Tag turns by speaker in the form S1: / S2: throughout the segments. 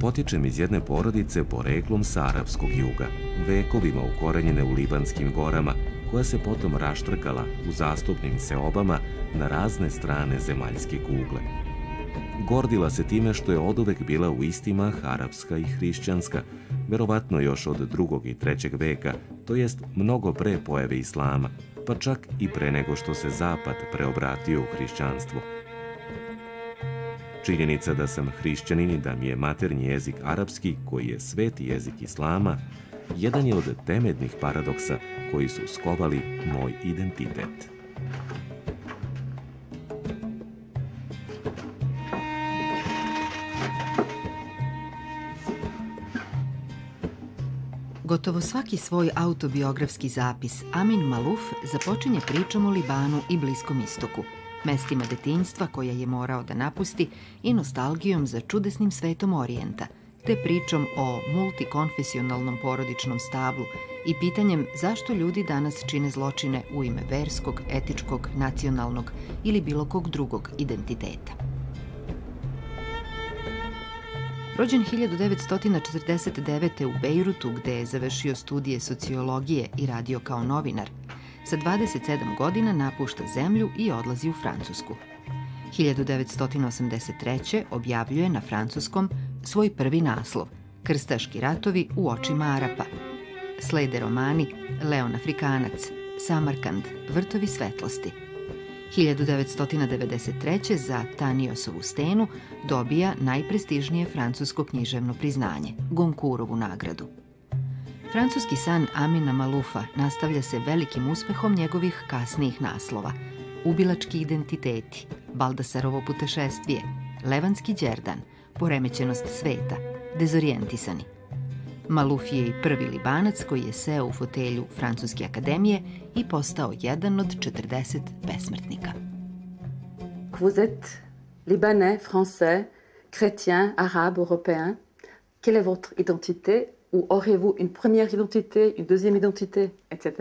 S1: Potičem iz jedne porodice poreklom sa arapskog juga, vekovima ukorenjene u Libanskim gorama, koja se potom raštrkala u zastupnim seobama na razne strane zemaljske kugle. Gordila se time što je oduvek bila u isti mah arapska i hrišćanska, verovatno još od 2. i 3. veka, to jest mnogo pre pojave islama, pa čak i pre nego što se zapad preobratio u hrišćanstvo. Činjenica da sam hrišćanin i da mi je maternji jezik arapski, koji je sveti jezik islama, jedan je od temeljnih paradoksa koji su skovali moj identitet.
S2: Gotovo svaki svoj autobiografski zapis Amin Maluf započinje pričom o Libanu i Bliskom istoku, mestima detinjstva koja je morao da napusti i nostalgijom za čudesnim svetom Orijenta, te pričom o multikonfesionalnom porodičnom stablu i pitanjem zašto ljudi danas čine zločine u ime verskog, etičkog, nacionalnog ili bilo kog drugog identiteta. Rođen 1949. u Bejrutu, gde je završio studije sociologije i radio kao novinar, sa 27 godina napušta zemlju i odlazi u Francusku. 1983. objavljuje na francuskom svoj prvi naslov Krstaški ratovi u očima Arapa. Slede romani Leon Afrikanac, Samarkand, Vrtovi svetlosti. 1993. za Taniosovu stenu dobija najprestižnije francusko književno priznanje, Goncourtovu nagradu. Francuski san Amina Malufa nastavlja se velikim uspehom njegovih kasnijih naslova: Ubilački identiteti, Baldasarovo putešestvije, Levanski đerdan, Poremećenost sveta, Dezorijentisani. Maluf je i prvi Libanac koji je seo u fotelju Francuske akademije i postao jedan od 40 besmrtnika.
S3: Vous êtes libanais, français, chrétien, arabe, européen. Quelle est votre identité? Ou aurez-vous une première identité, une deuxième identité, etc.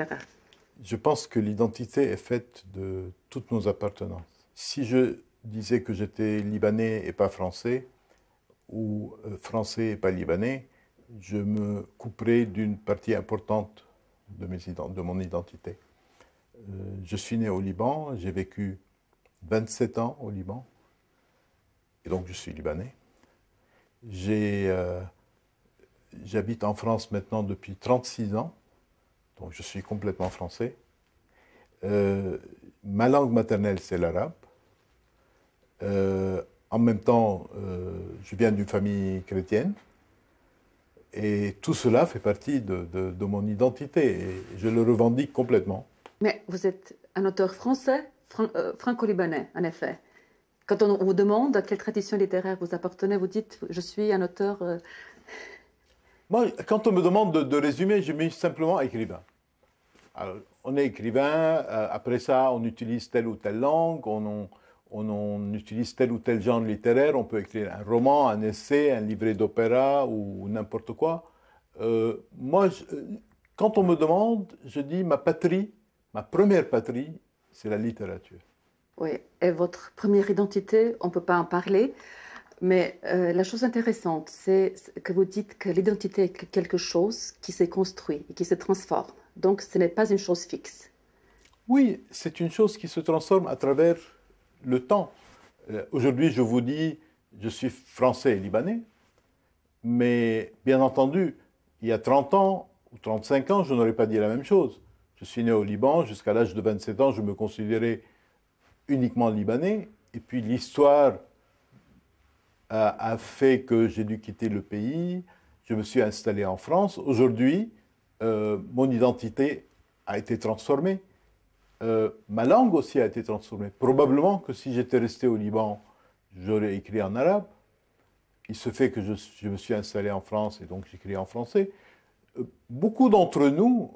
S4: Je pense que l'identité est faite de toutes nos appartenances. Si je disais que j'étais libanais et pas français, ou français et pas libanais, je me couperais d'une partie importante de mon identité. Je suis né au Liban, j'ai vécu 27 ans au Liban, et donc je suis libanais. J'habite en France maintenant depuis 36 ans, donc je suis complètement français. Ma langue maternelle, c'est l'arabe. En même temps, je viens d'une famille chrétienne. Et tout cela fait partie de mon identité et je le revendique complètement.
S3: Mais vous êtes un auteur français, franco-libanais, en effet. Quand on vous demande à quelle tradition littéraire vous appartenez, vous dites « je suis un auteur...
S4: Moi, quand on me demande de résumer, je mets simplement écrivain. Alors, on est écrivain, après ça, on utilise telle ou telle langue, on utilise tel ou tel genre littéraire, on peut écrire un roman, un essai, un livret d'opéra ou n'importe quoi. Moi, quand on me demande, je dis ma patrie, ma première patrie, c'est la littérature.
S3: Oui, et votre première identité, on ne peut pas en parler, mais la chose intéressante, c'est que vous dites que l'identité est quelque chose qui s'est construit et qui se transforme. Donc, ce n'est pas une chose fixe.
S4: Oui, c'est une chose qui se transforme à travers le temps. Aujourd'hui, je vous dis, je suis français et libanais, mais bien entendu, il y a 30 ans ou 35 ans, je n'aurais pas dit la même chose. Je suis né au Liban, jusqu'à l'âge de 27 ans, je me considérais uniquement libanais, et puis l'histoire a fait que j'ai dû quitter le pays, je me suis installé en France. Aujourd'hui, mon identité a été transformée. Ma langue aussi a été transformée. Probablement que si j'étais resté au Liban, j'aurais écrit en arabe. Il se fait que je me suis installé en France et donc j'écris en français. Beaucoup d'entre nous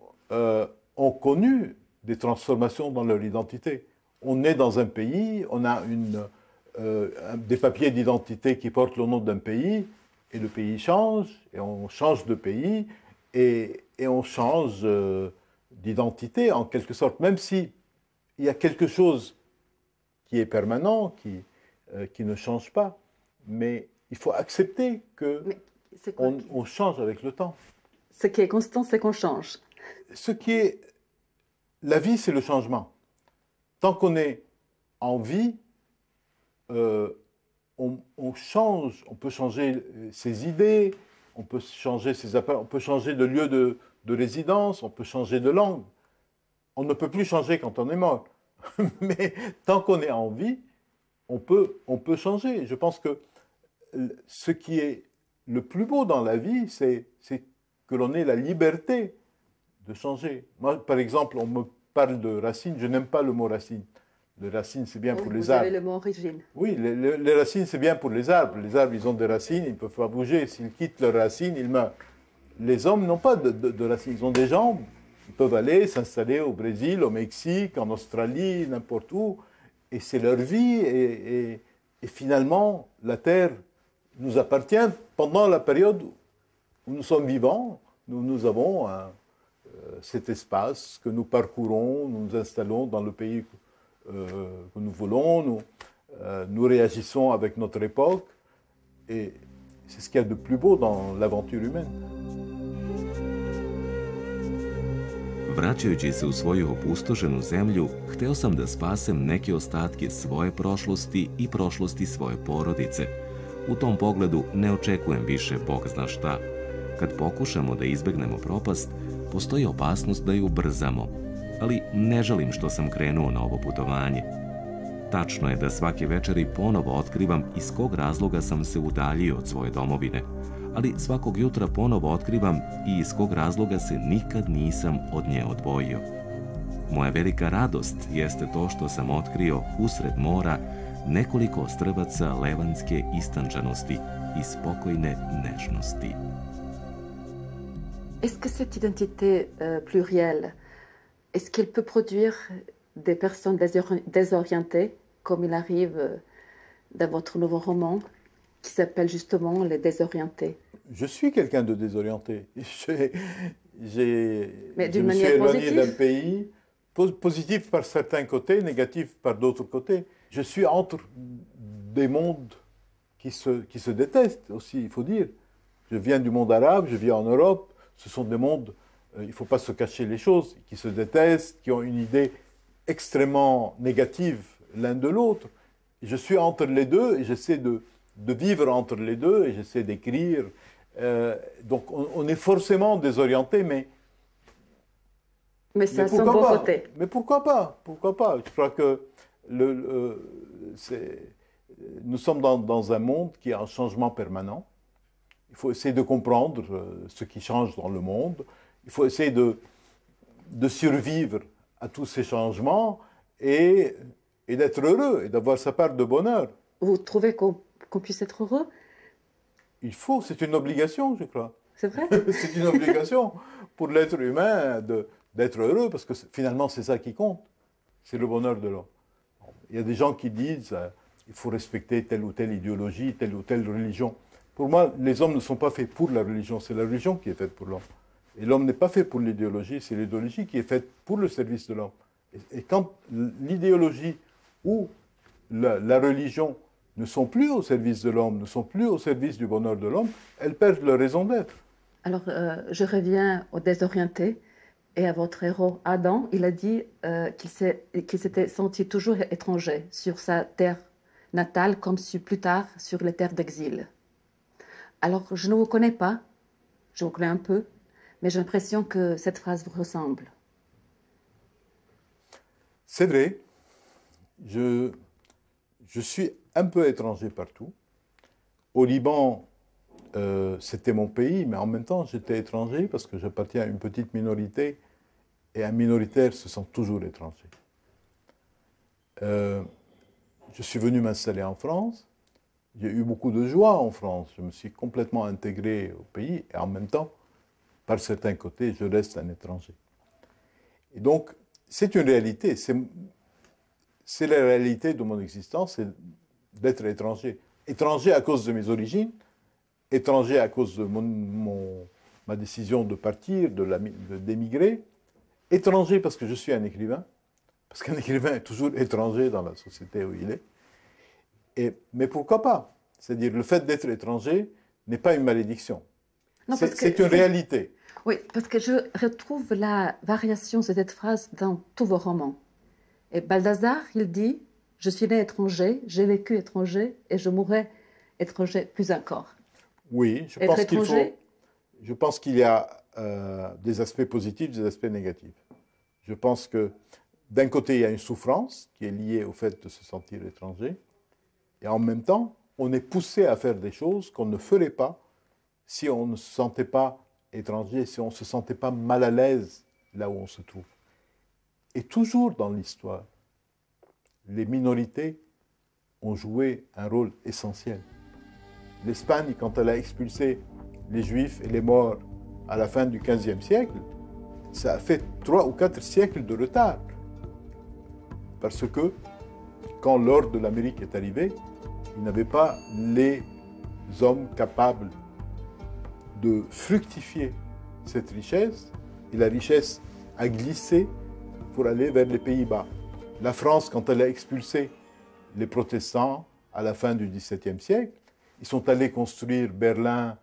S4: ont connu des transformations dans leur identité. On est dans un pays, on a des papiers d'identité qui portent le nom d'un pays, et le pays change, et on change de pays, et on change d'identité en quelque sorte, même si il y a quelque chose qui est permanent, qui ne change pas. Mais il faut accepter que on change avec le temps.
S3: Ce qui est constant, c'est qu'on change.
S4: La vie, c'est le changement. Tant qu'on est en vie, on change, on peut changer ses idées, on peut changer ses appareils, on peut changer de lieu de résidence, on peut changer de langue. On ne peut plus changer quand on est mort. Mais tant qu'on est en vie, on peut changer. Je pense que ce qui est le plus beau dans la vie, c'est que l'on ait la liberté de changer. Moi, par exemple, on me parle de racines, je n'aime pas le mot racine. Les racines, c'est bien pour les arbres.
S3: Vous avez le mot origine.
S4: Oui, les racines, c'est bien pour les arbres. Les arbres, ils ont des racines, ils ne peuvent pas bouger. S'ils quittent leurs racines, ils meurent. Les hommes n'ont pas de racines, ils ont des jambes. Ils peuvent aller s'installer au Brésil, au Mexique, en Australie, n'importe où. Et c'est leur vie. Et finalement, la Terre nous appartient pendant la période où nous sommes vivants. Nous avons cet espace que nous parcourons, nous nous installons dans le pays que nous voulons, nous réagissons avec notre époque. Et c'est ce qu'il y a de plus beau dans l'aventure humaine.
S1: Vraćajući se u svoju opustošenu zemlju, hteo sam da spasem neke ostatke svoje prošlosti i prošlosti svoje porodice. U tom pogledu ne očekujem više Bog zna šta. Kad pokušamo da izbegnemo propast, postoji opasnost da ju ubrzamo. Ali ne žalim što sam krenuo na ovo putovanje. Tačno je da svake večeri ponovo otkrivam iz kog razloga sam se udaljio od svoje domovine, ali svakog jutra ponovo otkrivam i iz kog razloga se nikad nisam od nje odvojio. Moja velika radost jeste to što sam otkrio usred mora nekoliko ostrvaca levanske istančanosti i spokojne nežnosti.
S3: Est-ce que cette identité plurielle, est-ce qu'elle peut produire des personnes désorientées, comme il arrive dans votre nouveau roman, qui s'appelle justement Les Désorientés?
S4: Je suis quelqu'un de désorienté.
S3: Mais
S4: je me suis éloigné d'un pays, positif par certains côtés, négatif par d'autres côtés. Je suis entre des mondes qui se détestent aussi, il faut dire. Je viens du monde arabe, je vis en Europe. Ce sont des mondes, il ne faut pas se cacher les choses, qui se détestent, qui ont une idée extrêmement négative l'un de l'autre. Je suis entre les deux et j'essaie de vivre entre les deux et j'essaie d'écrire. Donc on est forcément désorienté, mais
S3: ça a son bon côté.
S4: Mais pourquoi pas? Pourquoi pas? Je crois que nous sommes dans un monde qui est en changement permanent. Il faut essayer de comprendre ce qui change dans le monde. Il faut essayer de survivre à tous ces changements et d'être heureux et d'avoir sa part de bonheur.
S3: Vous trouvez qu'on puisse être heureux?
S4: Il faut, c'est une obligation, je crois.
S3: C'est vrai?
S4: C'est une obligation pour l'être humain d'être heureux, parce que finalement, c'est ça qui compte. C'est le bonheur de l'homme. Il y a des gens qui disent il faut respecter telle ou telle idéologie, telle ou telle religion. Pour moi, les hommes ne sont pas faits pour la religion, c'est la religion qui est faite pour l'homme. Et l'homme n'est pas fait pour l'idéologie, c'est l'idéologie qui est faite pour le service de l'homme. Et quand l'idéologie ou la religion ne sont plus au service de l'homme, ne sont plus au service du bonheur de l'homme, elles perdent leur raison d'être.
S3: Alors, je reviens aux Désorientés et à votre héros Adam. Il a dit qu'il s'était senti toujours étranger sur sa terre natale, comme plus tard sur les terres d'exil. Alors, je ne vous connais pas, je vous connais un peu, mais j'ai l'impression que cette phrase vous ressemble.
S4: C'est vrai. Je suis un peu étranger partout. Au Liban, c'était mon pays, mais en même temps, j'étais étranger parce que j'appartiens à une petite minorité et un minoritaire se sent toujours étranger. Je suis venu m'installer en France. J'ai eu beaucoup de joie en France. Je me suis complètement intégré au pays et en même temps, par certains côtés, je reste un étranger. Et donc, c'est une réalité. C'est la réalité de mon existence, c'est d'être étranger. Étranger à cause de mes origines, étranger à cause de ma décision de partir, d'émigrer, étranger parce que je suis un écrivain, parce qu'un écrivain est toujours étranger dans la société où il est. Mais pourquoi pas? C'est-à-dire le fait d'être étranger, n'est pas une malédiction.
S3: Non, parce que
S4: C'est une réalité.
S3: Oui, parce que je retrouve la variation de cette phrase dans tous vos romans. Et Balthazar, il dit, je suis né étranger, j'ai vécu étranger et je mourrai étranger plus encore.
S4: Oui, je pense qu'il y a des aspects positifs, des aspects négatifs. Je pense que d'un côté, il y a une souffrance qui est liée au fait de se sentir étranger, et en même temps, on est poussé à faire des choses qu'on ne ferait pas si on ne se sentait pas étranger, si on ne se sentait pas mal à l'aise là où on se trouve. Et toujours dans l'histoire, les minorités ont joué un rôle essentiel. L'Espagne, quand elle a expulsé les Juifs et les Maures à la fin du XVe siècle, ça a fait 3 ou 4 siècles de retard. Parce que quand l'or de l'Amérique est arrivé, il n'avait pas les hommes capables de fructifier cette richesse, et la richesse a glissé pour aller vers les Pays-Bas. La France, quand elle a expulsé les protestants à la fin du XVIIe siècle, ils sont allés construire Berlin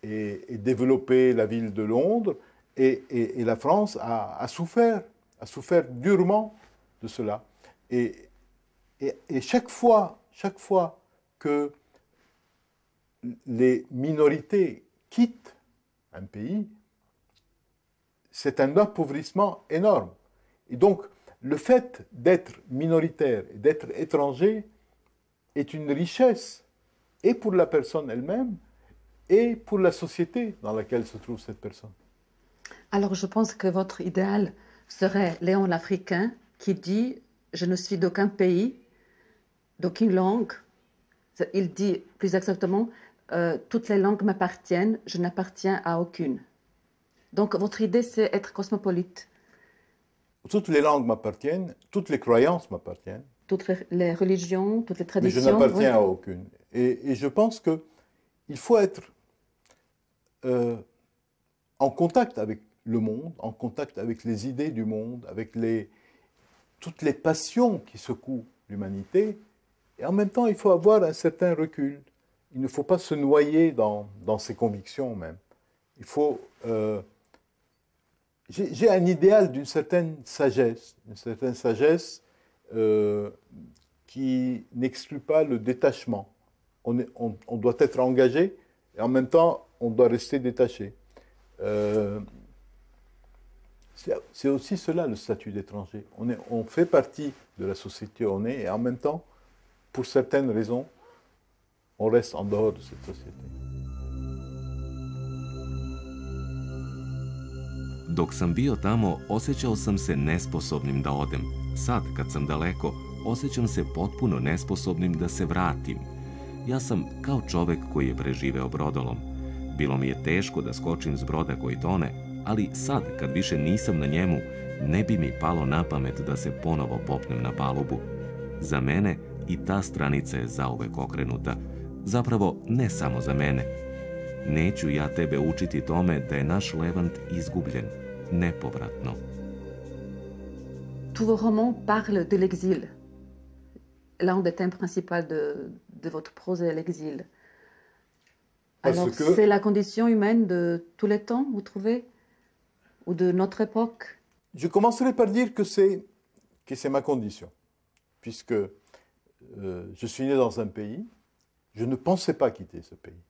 S4: et développer la ville de Londres, et la France a souffert durement de cela. Et chaque fois que les minorités quittent un pays, c'est un appauvrissement énorme. Et donc, le fait d'être minoritaire et d'être étranger est une richesse, et pour la personne elle-même, et pour la société dans laquelle se trouve cette personne.
S3: Alors, je pense que votre idéal serait Léon l'Africain qui dit « Je ne suis d'aucun pays, d'aucune langue ». Il dit plus exactement « Toutes les langues m'appartiennent, je n'appartiens à aucune ». Donc, votre idée, c'est être cosmopolite.
S4: Toutes les langues m'appartiennent, toutes les croyances m'appartiennent.
S3: Toutes les religions, toutes les traditions.
S4: Mais je n'appartiens à aucune. Et je pense qu'il faut être en contact avec le monde, en contact avec les idées du monde, avec toutes les passions qui secouent l'humanité. Et en même temps, il faut avoir un certain recul. Il ne faut pas se noyer dans ses convictions même. Il faut... J'ai un idéal d'une certaine sagesse qui n'exclut pas le détachement. On doit être engagé et en même temps, on doit rester détaché. C'est aussi cela le statut d'étranger. On fait partie de la société où on est et en même temps, pour certaines raisons, on reste en dehors de cette société.
S1: Dok sam bio tamo, osjećao sam se nesposobnim da odem. Sad, kad sam daleko, osjećam se potpuno nesposobnim da se vratim. Ja sam kao čovek koji je preživeo brodolom. Bilo mi je teško da skočim s broda koji tone, ali sad, kad više nisam na njemu, ne bi mi palo na pamet da se ponovo popnem na palubu. Za mene i ta stranica je zauvek okrenuta. Zapravo, ne samo za mene. Neću ja tebe učiti tome da je naš Levant izgubljen, nepovratno.
S3: Tous vos romans parlent de l'exil. L'un des thèmes principaux de votre prose est l'exil. Alors, c'est la condition humaine de tous les temps, vous trouvez? Ou de notre époque?
S4: Je commencerai par dire que c'est ma condition. Puisque je suis né dans un pays, je ne pensais pas quitter ce pays.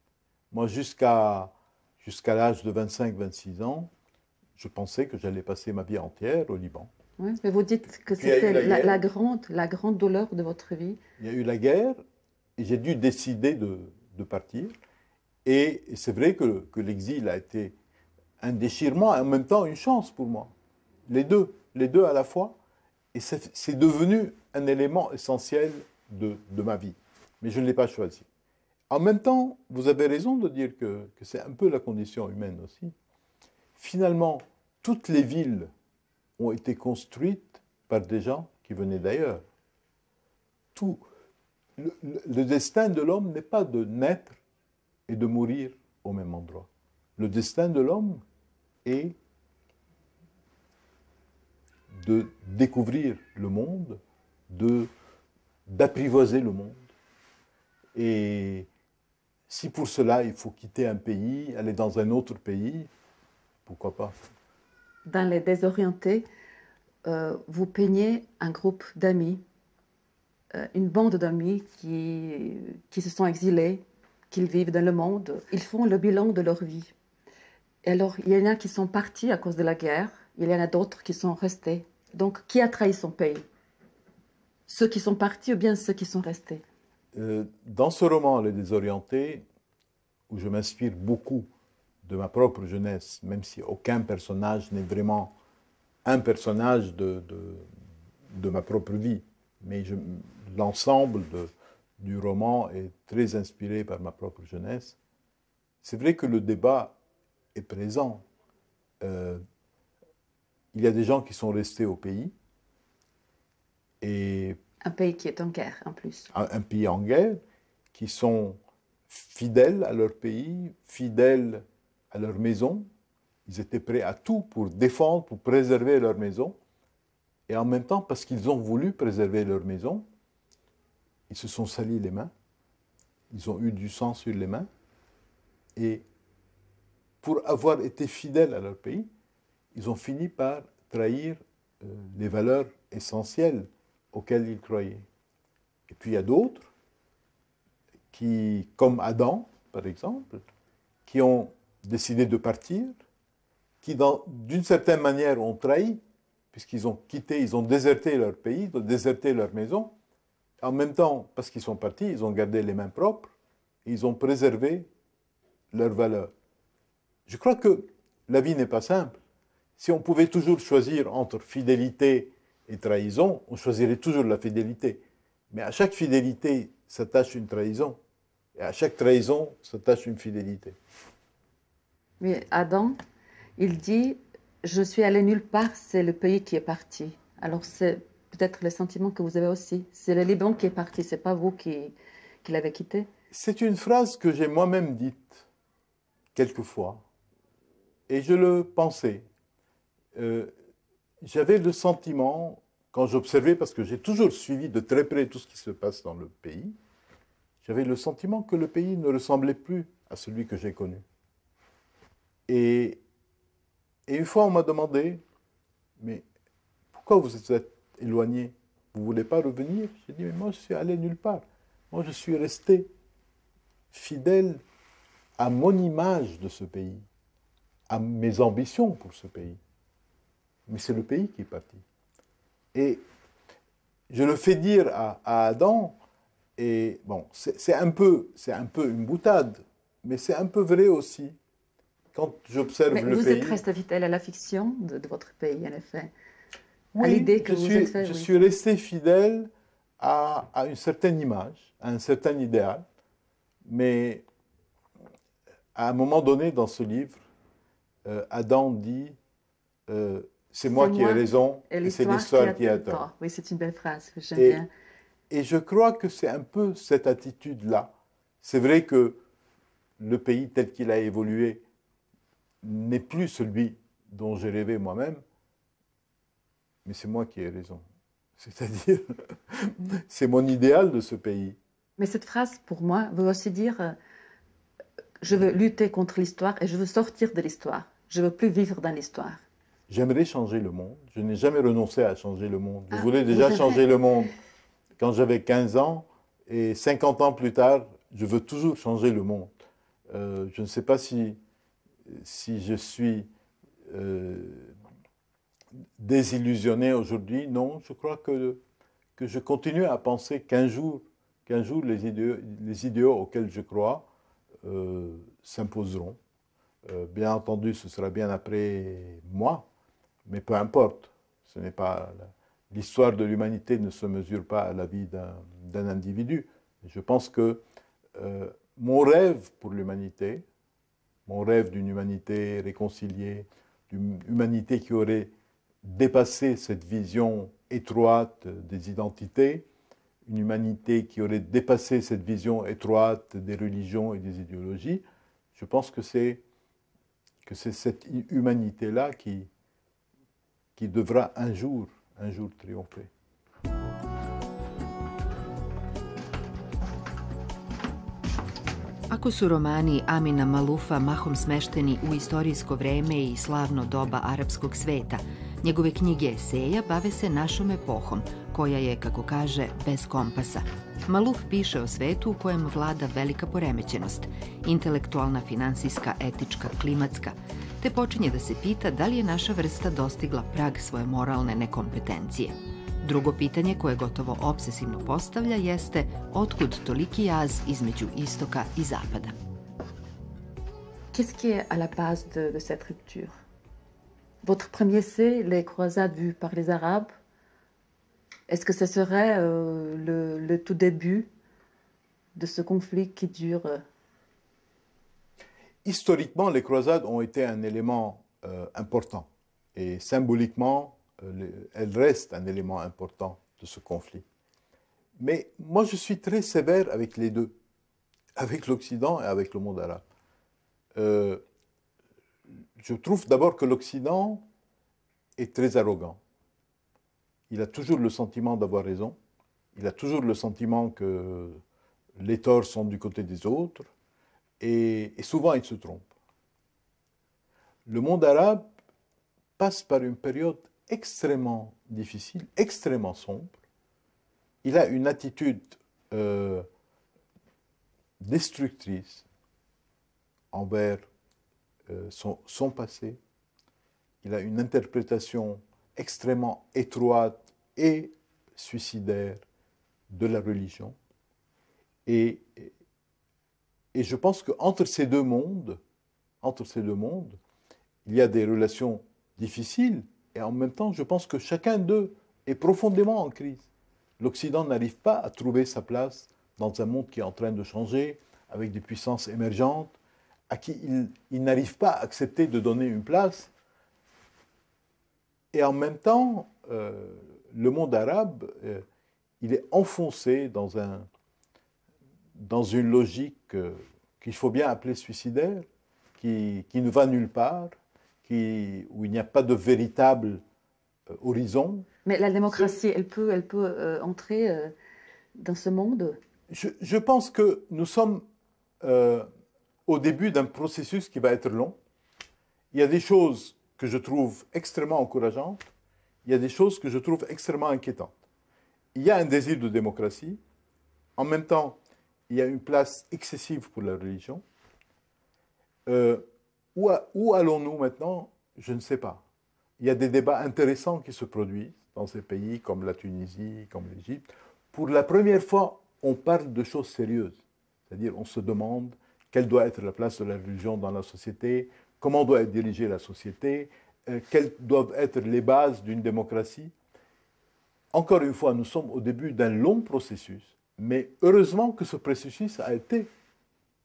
S4: Moi, jusqu'à l'âge de 25-26 ans, je pensais que j'allais passer ma vie entière au Liban.
S3: Oui, mais vous dites que c'était la grande douleur de votre vie.
S4: Il y a eu la guerre et j'ai dû décider de partir. Et c'est vrai que l'exil a été un déchirement et en même temps une chance pour moi. Les deux à la fois. Et c'est devenu un élément essentiel de ma vie. Mais je ne l'ai pas choisi. En même temps, vous avez raison de dire que c'est un peu la condition humaine aussi. Finalement, toutes les villes ont été construites par des gens qui venaient d'ailleurs. Le destin de l'homme n'est pas de naître et de mourir au même endroit. Le destin de l'homme est de découvrir le monde, d'apprivoiser le monde. Et Si pour cela, il faut quitter un pays, aller dans un autre pays, pourquoi pas?
S3: Dans Les Désorientés, vous peignez un groupe d'amis, une bande d'amis qui se sont exilés, qui vivent dans le monde. Ils font le bilan de leur vie. Et alors, il y en a qui sont partis à cause de la guerre, il y en a d'autres qui sont restés. Donc, qui a trahi son pays? Ceux qui sont partis ou bien ceux qui sont restés?
S4: Dans ce roman, Les Désorientés, où je m'inspire beaucoup de ma propre jeunesse, même si aucun personnage n'est vraiment un personnage de ma propre vie, mais l'ensemble du roman est très inspiré par ma propre jeunesse. C'est vrai que le débat est présent. Il y a des gens qui sont restés au pays, et
S3: un pays qui est en guerre, en plus.
S4: Un pays en guerre, qui sont fidèles à leur pays, fidèles à leur maison. Ils étaient prêts à tout pour défendre, pour préserver leur maison. Et en même temps, parce qu'ils ont voulu préserver leur maison, ils se sont salis les mains. Ils ont eu du sang sur les mains. Et pour avoir été fidèles à leur pays, ils ont fini par trahir les valeurs essentielles auxquelles ils croyaient. Et puis il y a d'autres qui, comme Adam, par exemple, qui ont décidé de partir, qui, d'une certaine manière, ont trahi, puisqu'ils ont quitté, ils ont déserté leur pays, ils ont déserté leur maison. En même temps, parce qu'ils sont partis, ils ont gardé les mains propres, et ils ont préservé leurs valeurs. Je crois que la vie n'est pas simple. Si on pouvait toujours choisir entre fidélité et trahison, on choisirait toujours la fidélité. Mais à chaque fidélité s'attache une trahison. Et à chaque trahison s'attache une fidélité.
S3: Mais Adam, il dit « Je suis allé nulle part, c'est le pays qui est parti ». Alors c'est peut-être le sentiment que vous avez aussi. C'est le Liban qui est parti, c'est pas vous qui l'avez quitté.
S4: C'est une phrase que j'ai moi-même dite quelquefois. Et je le pensais. J'avais le sentiment, quand j'observais, parce que j'ai toujours suivi de très près tout ce qui se passe dans le pays, j'avais le sentiment que le pays ne ressemblait plus à celui que j'ai connu. Et une fois, on m'a demandé, mais pourquoi vous êtes éloigné? Vous ne voulez pas revenir? J'ai dit, mais moi, je suis allé nulle part. Moi, je suis resté fidèle à mon image de ce pays, à mes ambitions pour ce pays. Mais c'est le pays qui est parti. Et je le fais dire à Adam, et bon, c'est un peu une boutade, mais c'est un peu vrai aussi. Quand j'observe le pays...
S3: Vous êtes resté fidèle à la fiction de votre pays, en effet.
S4: Oui,
S3: à l'idée que vous êtes fait.
S4: Je suis resté fidèle à une certaine image, à un certain idéal, mais à un moment donné dans ce livre, Adam dit c'est moi qui ai raison et c'est l'histoire qui a tort.
S3: Oui, c'est une belle phrase que j'aime bien.
S4: Et je crois que c'est un peu cette attitude-là. C'est vrai que le pays tel qu'il a évolué n'est plus celui dont j'ai rêvé moi-même, mais c'est moi qui ai raison. C'est-à-dire, c'est mon idéal de ce pays.
S3: Mais cette phrase, pour moi, veut aussi dire je veux lutter contre l'histoire et je veux sortir de l'histoire. Je ne veux plus vivre dans l'histoire.
S4: J'aimerais changer le monde. Je n'ai jamais renoncé à changer le monde. Je voulais déjà changer le monde quand j'avais 15 ans et 50 ans plus tard, je veux toujours changer le monde. Je ne sais pas si je suis désillusionné aujourd'hui. Non, je crois que je continue à penser qu'un jour les idéaux auxquels je crois s'imposeront. Bien entendu, ce sera bien après moi, mais peu importe. Ce n'est pas l'histoire de l'humanité ne se mesure pas à la vie d'un individu. Je pense que mon rêve pour l'humanité, mon rêve d'une humanité réconciliée, d'une humanité qui aurait dépassé cette vision étroite des identités, une humanité qui aurait dépassé cette vision étroite des religions et des idéologies, je pense que c'est cette humanité-là qui devra un jour triompher.
S2: Ako su romani Amina Malufa mahom smešteni u istorijsko vreme i slavno doba arapskog sveta, njegove knjige eseja bave se našom epohom, koja je, kako kaže, bez kompasa. Maluf piše o svetu u kojem vlada velika poremećenost, intelektualna, finansijska, etička, klimatska, te počinje da se pita da li je naša vrsta dostigla prag svoje moralne nekompetencije. Drugo pitanje koje gotovo obsesivno postavlja jeste otkud toliki jaz između istoka i zapada.
S3: Qu'est-ce qui est à la base de cette rupture? Votre premier essai, Les croisades vues par les Arabes, est-ce que ce serait le tout début de ce conflit qui dure?
S4: Historiquement, les croisades ont été un élément important. Et symboliquement, elles restent un élément important de ce conflit. Mais moi, je suis très sévère avec les deux, avec l'Occident et avec le monde arabe. Je trouve d'abord que l'Occident est très arrogant. Il a toujours le sentiment d'avoir raison. Il a toujours le sentiment que les torts sont du côté des autres. Et souvent, il se trompe. Le monde arabe passe par une période extrêmement difficile, extrêmement sombre. Il a une attitude destructrice envers son passé. Il a une interprétation extrêmement étroite et suicidaire de la religion. Et je pense qu'entre ces deux mondes, il y a des relations difficiles et en même temps, je pense que chacun d'eux est profondément en crise. L'Occident n'arrive pas à trouver sa place dans un monde qui est en train de changer, avec des puissances émergentes, à qui il n'arrive pas à accepter de donner une place. Et en même temps, le monde arabe, il est enfoncé dans une logique qu'il faut bien appeler suicidaire, qui ne va nulle part, où il n'y a pas de véritable horizon.
S3: Mais la démocratie, elle peut entrer dans ce monde?
S4: Je pense que nous sommes au début d'un processus qui va être long. Il y a des choses que je trouve extrêmement encourageantes, il y a des choses que je trouve extrêmement inquiétantes. Il y a un désir de démocratie, en même temps, il y a une place excessive pour la religion. Où allons-nous maintenant? Je ne sais pas. Il y a des débats intéressants qui se produisent dans ces pays comme la Tunisie, comme l'Égypte. Pour la première fois, on parle de choses sérieuses. C'est-à-dire, on se demande quelle doit être la place de la religion dans la société, comment doit être dirigée la société, quelles doivent être les bases d'une démocratie. Encore une fois, nous sommes au début d'un long processus, mais heureusement que ce processus a été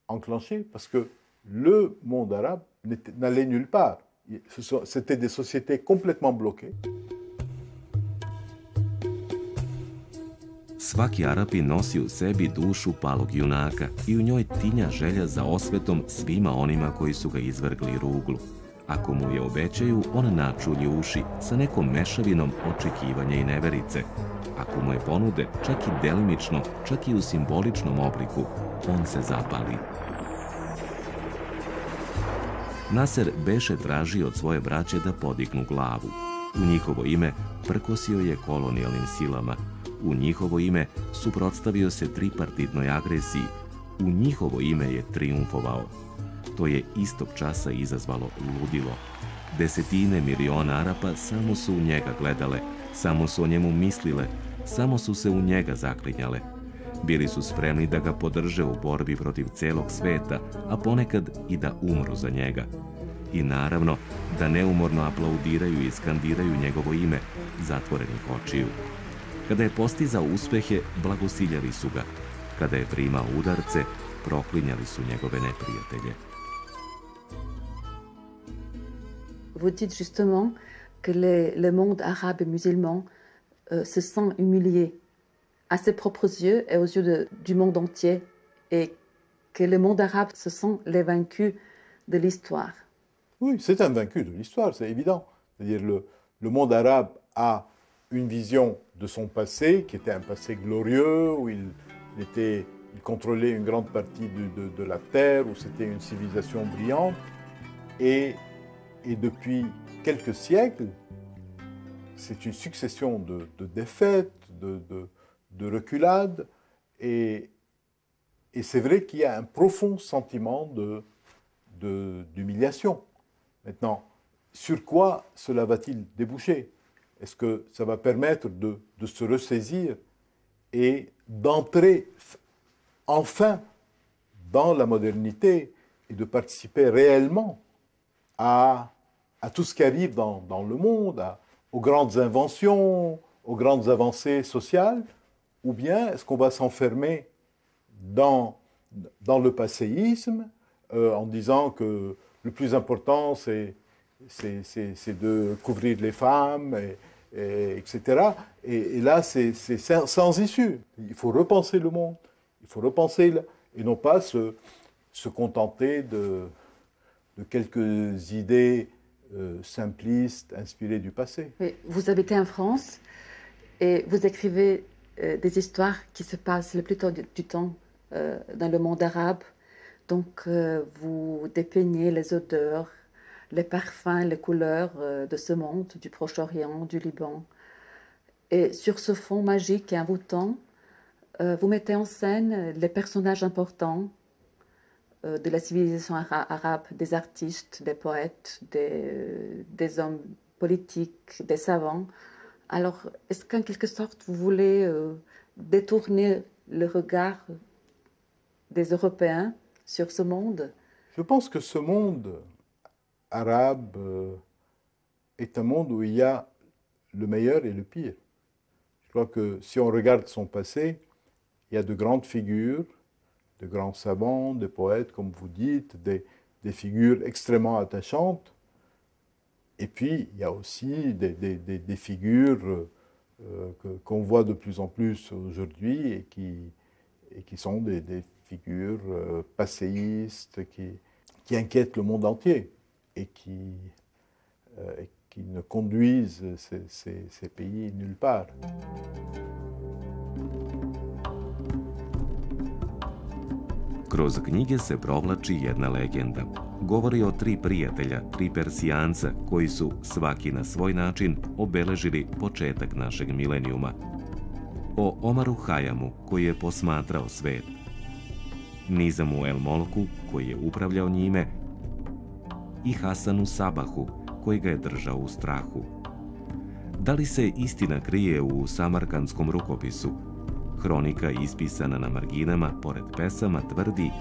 S4: enclenché parce que le monde arabe n'allait nulle part. C'était des sociétés complètement bloquées.
S1: Svaki Arapin nosi u sebi dušu palog junaka i u njoj tinja želja za osvetom svima onima koji su ga izvrgli ruglu. Ako mu je obećaju, on načulji uši sa nekom mešavinom očekivanja i neverice. Ako mu je ponude, čak i delimično, čak i u simboličnom obliku, on se zapali. Naser beše tražio od svoje braće da podignu glavu. U njihovo ime prkosio je kolonijalnim silama. U njihovo ime suprotstavio se tripartitnoj agresiji. U njihovo ime je triumfovao. To je istog časa izazvalo ludilo. Desetine miliona Arapa samo su u njega gledale, samo su o njemu mislile, samo su se u njega zaklinjale. Bili su spremni da ga podrže u borbi protiv celog sveta, a ponekad i da umru za njega. I naravno, da neumorno aplaudiraju i skandiraju njegovo ime, zatvorenih očiju. Kada je postizao uspehe, blagosiljali su ga. Kada je primao udarce, proklinjali su njegove neprijatelje.
S3: Vous dites justement que le monde arabe et musulman se sent humilié à ses propres yeux et aux yeux du monde entier, et que le monde arabe se sent les vaincus de l'histoire.
S4: Oui, c'est un vaincu de l'histoire, c'est évident. C'est-à-dire le monde arabe a une vision de son passé, qui était un passé glorieux, où il était ils contrôlaient une grande partie de la terre, où c'était une civilisation brillante. Et depuis quelques siècles, c'est une succession de défaites, de reculades, et c'est vrai qu'il y a un profond sentiment d'humiliation. Maintenant, sur quoi cela va-t-il déboucher? Est-ce que ça va permettre de se ressaisir et d'entrer enfin dans la modernité et de participer réellement à tout ce qui arrive dans le monde, aux grandes inventions, aux grandes avancées sociales, ou bien est-ce qu'on va s'enfermer dans le passéisme en disant que le plus important c'est de couvrir les femmes, etc. Et là, c'est sans issue. Il faut repenser le monde, il faut repenser, et non pas se contenter de quelques idées simplistes, inspirées du passé.
S3: Oui, vous habitez en France et vous écrivez des histoires qui se passent le plus tôt du temps dans le monde arabe. Donc, vous dépeignez les odeurs, les parfums, les couleurs de ce monde, du Proche-Orient, du Liban. Et sur ce fond magique et envoûtant, vous mettez en scène les personnages importants de la civilisation arabe, des artistes, des poètes, des hommes politiques, des savants. Alors, est-ce qu'en quelque sorte, vous voulez détourner le regard des Européens sur ce monde?
S4: Je pense que ce monde arabe est un monde où il y a le meilleur et le pire. Je crois que si on regarde son passé, il y a de grandes figures, de grands savants, des poètes, comme vous dites, des figures extrêmement attachantes. Et puis, il y a aussi des figures qu'on voit de plus en plus aujourd'hui et qui sont des figures passéistes qui inquiètent le monde entier et qui ne conduisent ces pays nulle part.
S1: Kroz knjige se provlači jedna legenda. Govori o 3 prijatelja, 3 Persijanca, koji su, svaki na svoj način, obeležili početak našeg milenijuma. O Omaru Hajamu, koji je posmatrao svet. Nizamu El Molku, koji je upravljao njime, i Hasanu Sabahu, koji ga je držao u strahu. Da li se istina krije u samarkandskom rukopisu? Hronika ispisana na marginama, pored pesama, tvrdi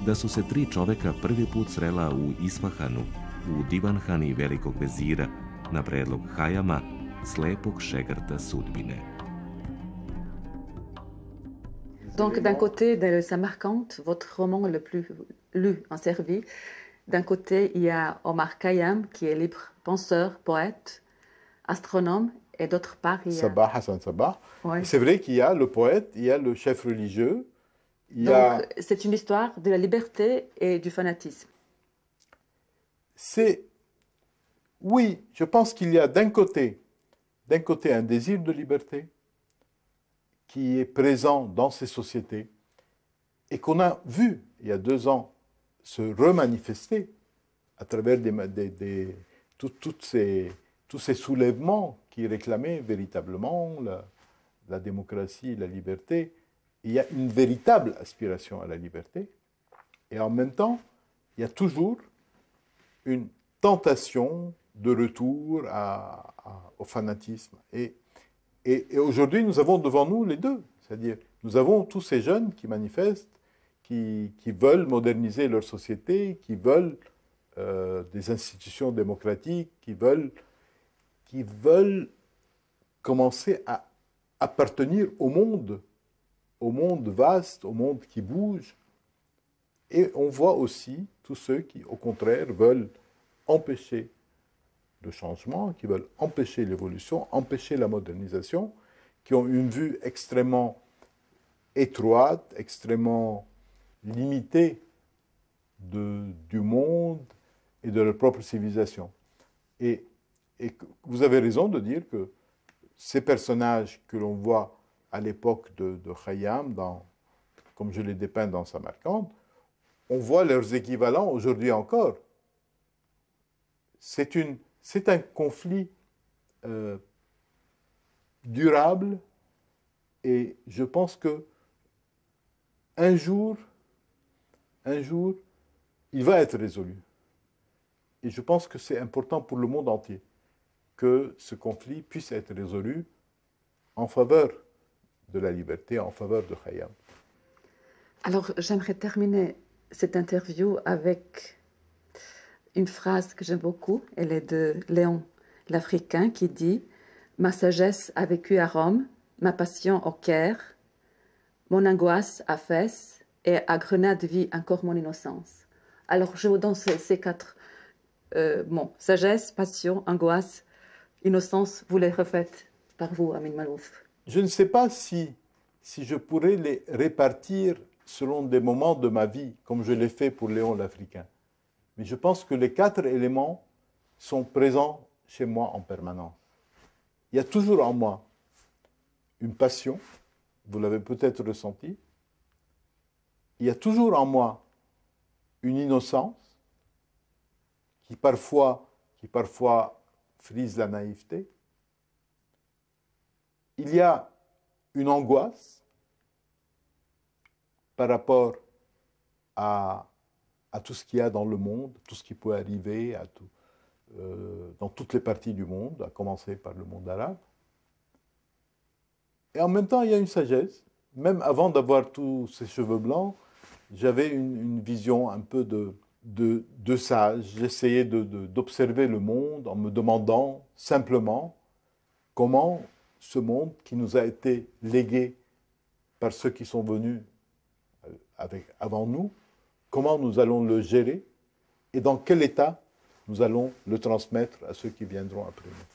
S1: da su se 3 čoveka prvi put srela u Isfahanu, u divanhani velikog vezira, na predlog Hajama, slepog šegrta sudbine.
S3: Donc, d'un côté, dans le Samarcande, votre roman le plus lu en Serbie, d'un côté, il y a Omar Khayyam, qui est libre penseur, poète, astronome, et d'autre part, il y a...
S4: Sabah, Hassan Sabah.
S3: Ouais.
S4: C'est vrai qu'il y a le poète, il y a le chef religieux.
S3: Donc, c'est une histoire de la liberté et du fanatisme.
S4: Oui, je pense qu'il y a d'un côté un désir de liberté qui est présent dans ces sociétés et qu'on a vu il y a 2 ans se remanifester à travers tous ces soulèvements qui réclamaient véritablement la démocratie, la liberté. Il y a une véritable aspiration à la liberté. Et en même temps, il y a toujours une tentation de retour au fanatisme. Et aujourd'hui, nous avons devant nous les deux. C'est-à-dire, nous avons tous ces jeunes qui manifestent, qui veulent moderniser leur société, qui veulent des institutions démocratiques, qui veulent commencer à appartenir au monde vaste, au monde qui bouge. Et on voit aussi tous ceux qui, au contraire, veulent empêcher le changement, qui veulent empêcher l'évolution, empêcher la modernisation, qui ont une vue extrêmement étroite, extrêmement limitée du monde et de leur propre civilisation. Et vous avez raison de dire que ces personnages que l'on voit à l'époque de Khayyam, comme je l'ai dépeint dans Samarcande, on voit leurs équivalents aujourd'hui encore. C'est un conflit durable, et je pense que un jour, il va être résolu. Et je pense que c'est important pour le monde entier que ce conflit puisse être résolu en faveur de la liberté, en faveur de Khayyam.
S3: Alors, j'aimerais terminer cette interview avec une phrase que j'aime beaucoup. Elle est de Léon l'Africain qui dit « Ma sagesse a vécu à Rome, ma passion au Caire, mon angoisse à Fès, et à Grenade vit encore mon innocence. » Alors, je vous donne ces quatre mots. Sagesse, passion, angoisse, innocence. Vous les refaites par vous, Amin Maalouf.
S4: Je ne sais pas si je pourrais les répartir selon des moments de ma vie, comme je l'ai fait pour Léon l'Africain. Mais je pense que les quatre éléments sont présents chez moi en permanence. Il y a toujours en moi une passion, vous l'avez peut-être ressenti. Il y a toujours en moi une innocence qui parfois frise la naïveté. Il y a une angoisse par rapport à tout ce qu'il y a dans le monde, tout ce qui peut arriver dans toutes les parties du monde, à commencer par le monde arabe. Et en même temps, il y a une sagesse. Même avant d'avoir tous ces cheveux blancs, j'avais une vision un peu de sage. J'essayais d'observer le monde en me demandant simplement comment ce monde qui nous a été légué par ceux qui sont venus avant nous, comment nous allons le gérer et dans quel état nous allons le transmettre à ceux qui viendront après nous.